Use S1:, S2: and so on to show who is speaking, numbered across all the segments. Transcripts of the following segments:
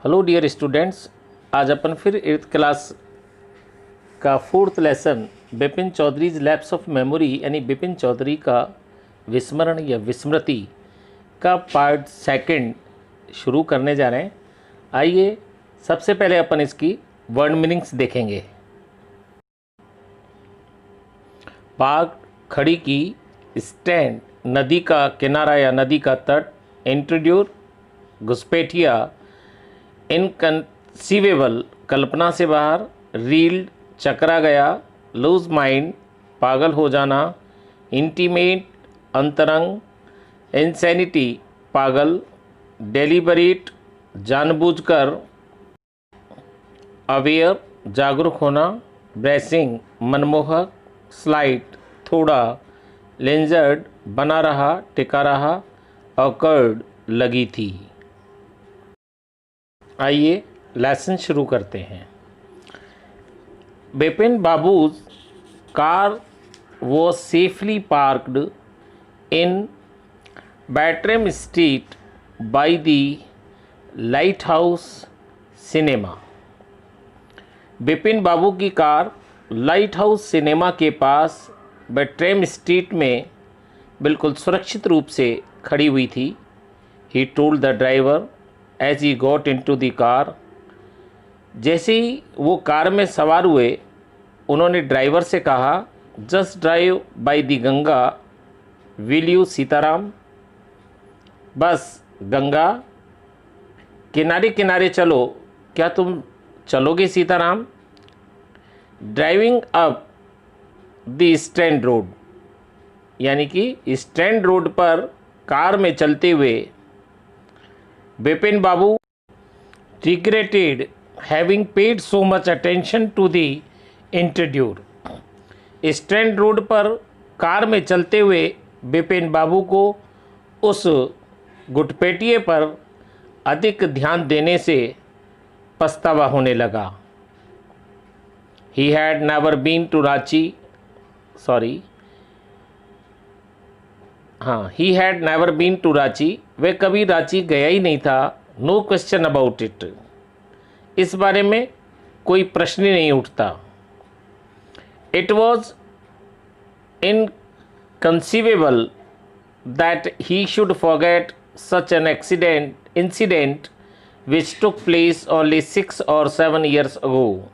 S1: Hello dear students, आज अपन फिर 8th class का 4th lesson Bipin Chaudhary's lapse of memory यानी बिपिन चौधरी का विस्मरण या विस्मृति का पार्ट 2 शुरू करने जा रहे हैं। आइए सबसे पहले अपन इसकी वर्ड मीनिंग्स देखेंगे। पार्क खड़ी की, स्टैंड नदी का किनारा या नदी का तट, इंट्रोड्यूर घुसपैठिया, इनकंसीवेबल कल्पना से बाहर, रील्ड चकरा गया, लूज माइंड पागल हो जाना, इंटीमेट अंतरंग, इंसैनिटी पागल, डेलिबरेट जानबूझकर, अवेयर जागरूक होना, ब्रेसिंग मनमोहक, स्लाइट थोड़ा, लिंजर्ड बना रहा टिका रहा, ऑकर्ड लगी थी। आइए लेसन शुरू करते हैं। Bipin babus car was safely parked in Bartram Street by the Lighthouse Cinema। Bipin Babu की कार लाइट हाउस सिनेमा के पास बैट्रेम स्ट्रीट में बिल्कुल सुरक्षित रूप से खड़ी हुई थी। He told the driver as he got into the car. जैसे ही वो कार में सवार हुए उन्होंने ड्राइवर से कहा, just drive by the Ganga will you Sitaram. बस गंगा किनारे किनारे चलो, क्या तुम चलोगे Sitaram. Driving up the Strand Road, यानी कि स्टैंड रोड पर कार में चलते हुए Bipin Babu regretted having paid so much attention to the intruder. Strand Road पर कार में चलते हुए बिपिन बाबू को उस गुटपेटिये पर अधिक ध्यान देने से पछतावा होने लगा। He had never been to Ranchi, he had never been to Ranchi, वह कभी रांची गया ही नहीं था। नो क्वेश्चन अबाउट इट, इस बारे में कोई प्रश्न ही नहीं उठता। It was inconceivable that he should forget such an incident which took place only 6 or 7 years अगो।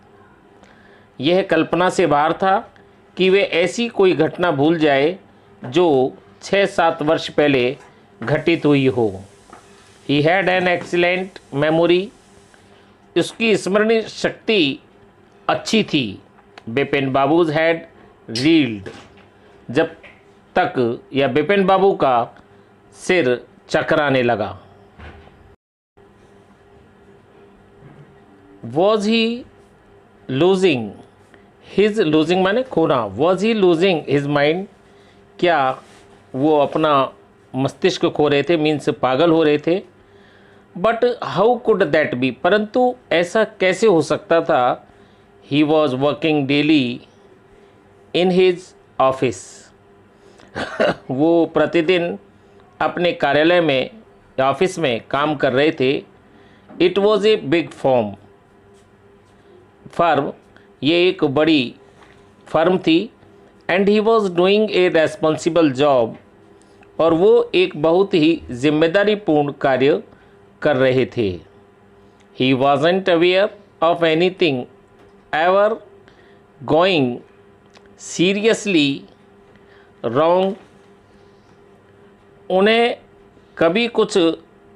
S1: यह कल्पना से बाहर था कि वे ऐसी कोई घटना भूल जाए जो 6-7 वर्ष पहले घटित हुई हो। He had an excellent memory, उसकी स्मरणीय शक्ति अच्छी थी। बिपिन बाबूज हैड रील्ड, जब तक या बिपिन बाबू का सिर चकराने लगा। Was he losing his, losing माने खोना, was he losing his mind, क्या वो अपना मस्तिष्क खो रहे थे, मीन्स पागल हो रहे थे। But how could that be, परंतु ऐसा कैसे हो सकता था। He was working daily in his office, वो प्रतिदिन अपने कार्यालय में या ऑफिस में काम कर रहे थे। It was a big firm, ये एक बड़ी फर्म थी। And he was doing a responsible job, और वो एक बहुत ही जिम्मेदारीपूर्ण कार्य कर रहे थे। He wasn't aware of anything ever going seriously wrong, उन्हें कभी कुछ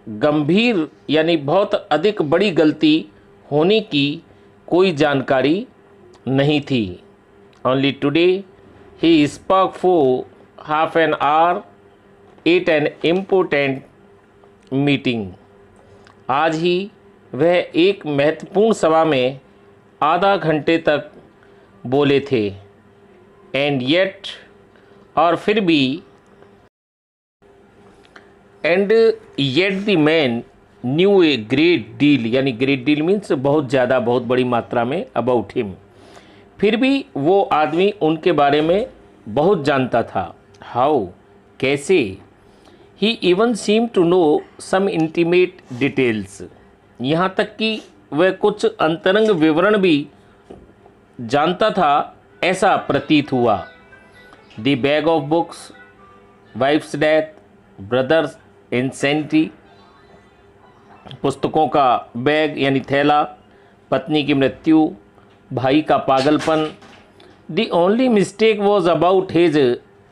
S1: गंभीर यानी बहुत अधिक बड़ी गलती होने की कोई जानकारी नहीं थी। Only today he spoke for half an hour at an important meeting, आज ही वह एक महत्वपूर्ण सभा में आधा घंटे तक बोले थे। एंड येट, और फिर भी, and yet the man new a great deal, यानी ग्रेट डील मीन्स बहुत ज़्यादा, बहुत बड़ी मात्रा में, अबाउट हिम, फिर भी वो आदमी उनके बारे में बहुत जानता था। हाउ, कैसे। He even seem to know some intimate details, यहाँ तक कि वह कुछ अंतरंग विवरण भी जानता था, ऐसा प्रतीत हुआ। The bag of books, wife's death, brother's insanity, पुस्तकों का बैग यानी थैला, पत्नी की मृत्यु, भाई का पागलपन। The only mistake was about his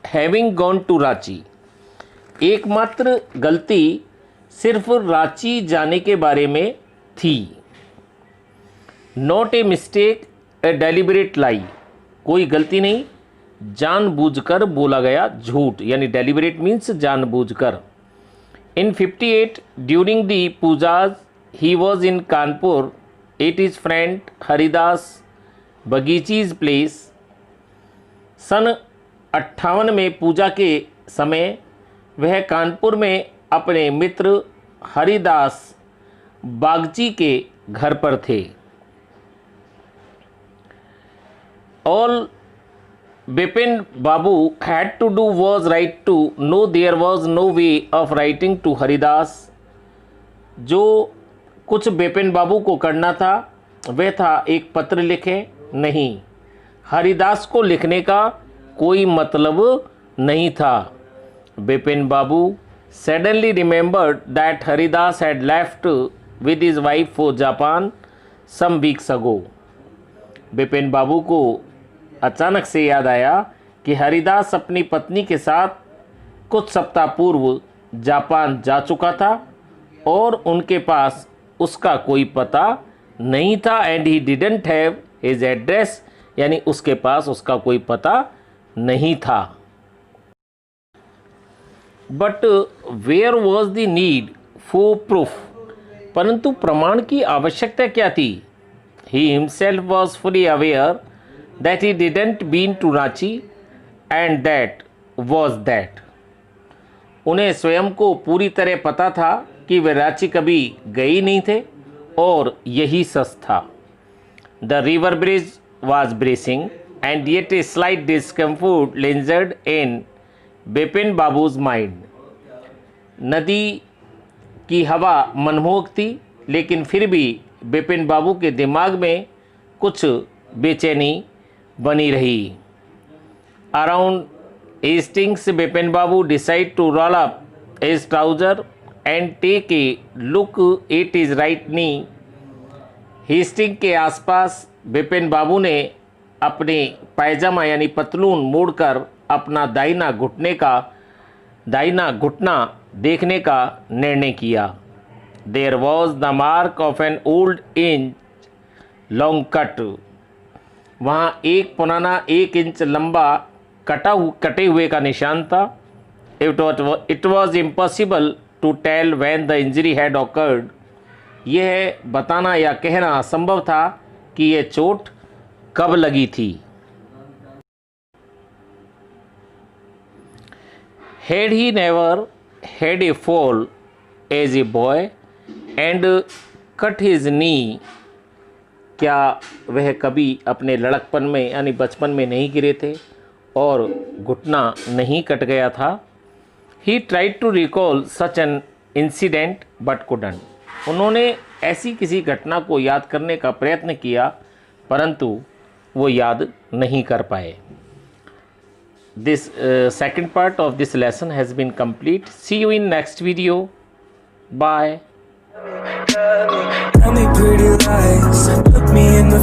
S1: having gone to Ranchi. एकमात्र गलती सिर्फ रांची जाने के बारे में थी। Not a mistake, a deliberate lie. कोई गलती नहीं, जानबूझकर बोला गया झूठ, यानी डेलिबरेट मीन्स जानबूझकर। In 58 during the pujas he was in Kanpur at his friend Haridas Bagchi's place. सन 58 में पूजा के समय वह कानपुर में अपने मित्र हरिदास बागची के घर पर थे। All Bipin Babu had to do was write to know there was no way of writing to Haridas. जो कुछ बिपिन बाबू को करना था वह था एक पत्र लिखे, नहीं, हरिदास को लिखने का कोई मतलब नहीं था। बिपिन बाबू suddenly remembered that Haridas had left with his wife for Japan some weeks ago। Bipin बाबू को अचानक से याद आया कि हरिदास अपनी पत्नी के साथ कुछ सप्ताह पूर्व जापान जा चुका था और उनके पास उसका कोई पता नहीं था। And he didn't have his address, यानी उसके पास उसका कोई पता नहीं था। But where was the need for proof, परंतु प्रमाण की आवश्यकता क्या थी। He himself was fully aware that he didn't been to Ranchi and that was that। उन्हें स्वयं को पूरी तरह पता था कि वे रांची कभी गए नहीं थे और यही सच था। The river bridge was bracing and yet a slight discomfort lingered in Bipin बाबू's mind। नदी की हवा मनमोहक थी, लेकिन फिर भी बिपिन बाबू के दिमाग में कुछ बेचैनी बनी रही। Around Hastings Bipin Babu decide to roll up his trouser and take a look at his right knee. Hastings के आसपास बिपिन बाबू ने अपने पायजामा यानी पतलून मोड़कर अपना दाहिना घुटना देखने का निर्णय किया। There was the mark of an old inch long cut. वहाँ एक पुराना 1 इंच लंबा कटे हुए का निशान था। It was impossible to tell when the injury had occurred. यह बताना या कहना असंभव था कि यह चोट कब लगी थी। Had he never had a fall as a boy and cut his knee, क्या वह कभी अपने लड़कपन में यानी बचपन में नहीं गिरे थे और घुटना नहीं कट गया था। He tried to recall such an incident but couldn't। उन्होंने ऐसी किसी घटना को याद करने का प्रयत्न किया परंतु वो याद नहीं कर पाए। This second part of this lesson has been complete. See you in next video. Bye.
S2: Tell me pretty lies, look me in the